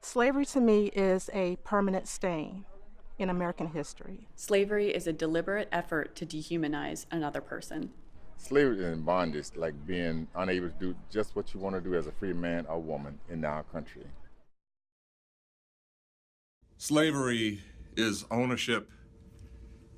Slavery to me is a permanent stain in American history. Slavery is a deliberate effort to dehumanize another person. Slavery and bondage, like being unable to do just what you want to do as a free man or woman in our country. Slavery is ownership,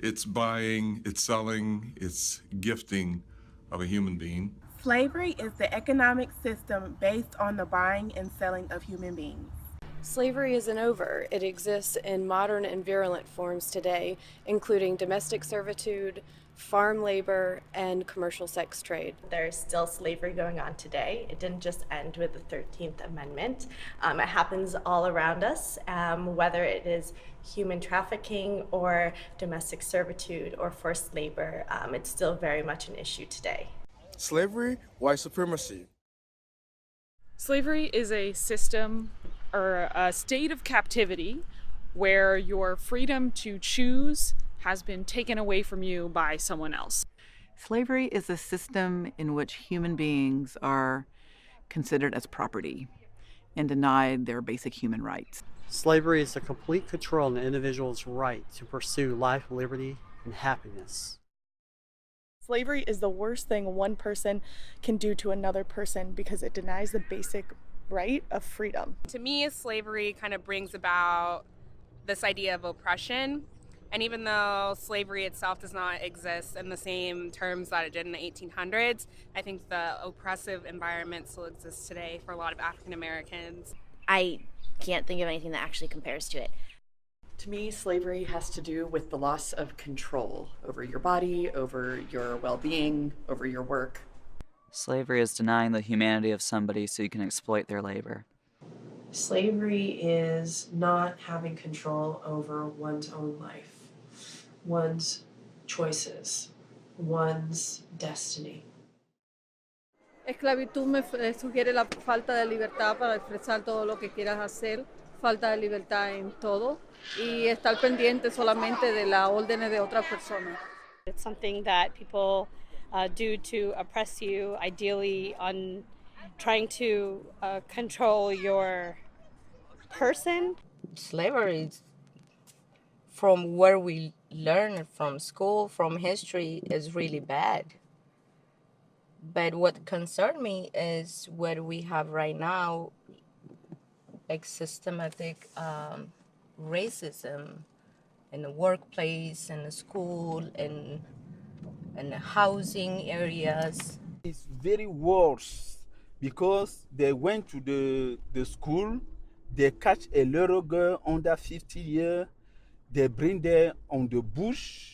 it's buying, it's selling, it's gifting of a human being. Slavery is the economic system based on the buying and selling of human beings. Slavery isn't over. It exists in modern and virulent forms today, including domestic servitude, farm labor, and commercial sex trade. There's still slavery going on today. It didn't just end with the 13th Amendment. It happens all around us, whether it is human trafficking or domestic servitude or forced labor. It's still very much an issue today. Slavery, white supremacy. Slavery is a system or a state of captivity where your freedom to choose has been taken away from you by someone else. Slavery is a system in which human beings are considered as property and denied their basic human rights. Slavery is the complete control of an individual's right to pursue life, liberty, and happiness. Slavery is the worst thing one person can do to another person because it denies the basic right of freedom. To me, slavery kind of brings about this idea of oppression. And even though slavery itself does not exist in the same terms that it did in the 1800s, I think the oppressive environment still exists today for a lot of African Americans. I can't think of anything that actually compares to it. To me, slavery has to do with the loss of control over your body, over your well-being, over your work. Slavery is denying the humanity of somebody so you can exploit their labor. Slavery is not having control over one's own life, one's choices, one's destiny. Esclavitud me sugiere la falta de libertad para expresar todo lo que quieras hacer, falta de libertad en todo y estar pendiente solamente de las órdenes de otras personas. It's something that people do to oppress you, ideally on trying to control your person. Slavery, from where we learn from school, from history, is really bad. But what concerns me is what we have right now, like systematic racism in the workplace, in the school, in the housing areas. It's very worse because they went to the school, they catch a little girl under 50 years, they bring her on the bush,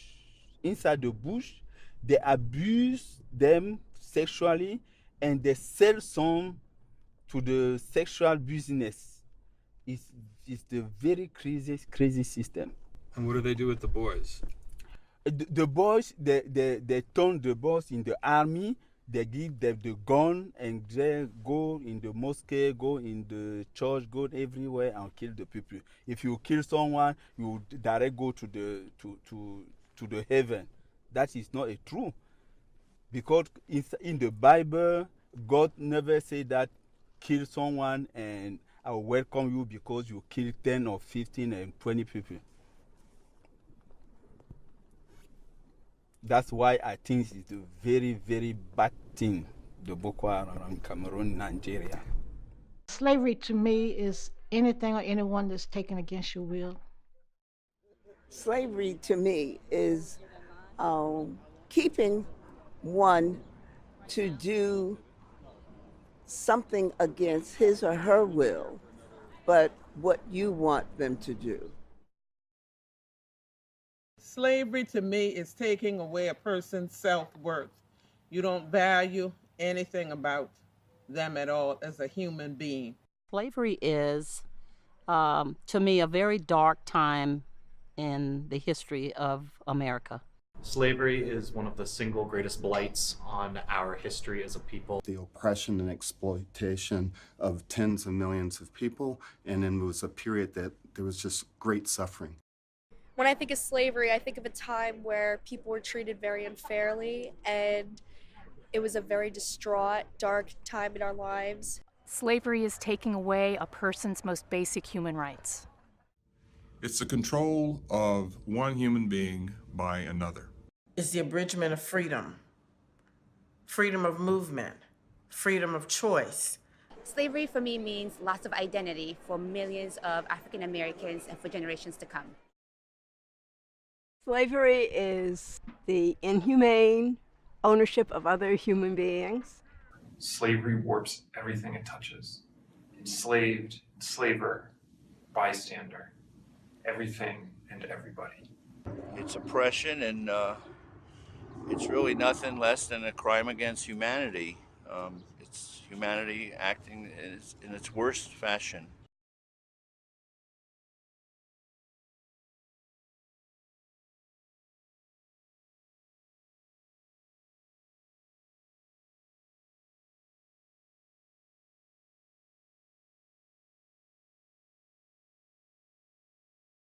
inside the bush, they abuse them sexually, and they sell some to the sexual business. It's the very crazy system. And what do they do with the boys? The boys, they turn the boys in the army, they give them the gun, and they go in the mosque, go in the church, go everywhere and kill the people. If you kill someone, you direct go to the heaven. That is not a true. Because in the Bible, God never said that kill someone and I will welcome you because you killed 10 or 15 and 20 people. That's why I think it's a very, very bad thing, the Boko Haram in Cameroon, Nigeria. Slavery to me is anything or anyone that's taken against your will. Slavery to me is keeping one to do something against his or her will, but what you want them to do. Slavery to me is taking away a person's self-worth. You don't value anything about them at all as a human being. Slavery is, to me, a very dark time in the history of America. Slavery is one of the single greatest blights on our history as a people. The oppression and exploitation of tens of millions of people, and then it was a period that there was just great suffering. When I think of slavery, I think of a time where people were treated very unfairly, and it was a very distraught, dark time in our lives. Slavery is taking away a person's most basic human rights. It's the control of one human being by another. It's the abridgment of freedom, freedom of movement, freedom of choice. Slavery for me means loss of identity for millions of African Americans and for generations to come. Slavery is the inhumane ownership of other human beings. Slavery warps everything it touches. Enslaved, enslaver, bystander, everything and everybody. It's oppression, and it's really nothing less than a crime against humanity. It's humanity acting in its worst fashion.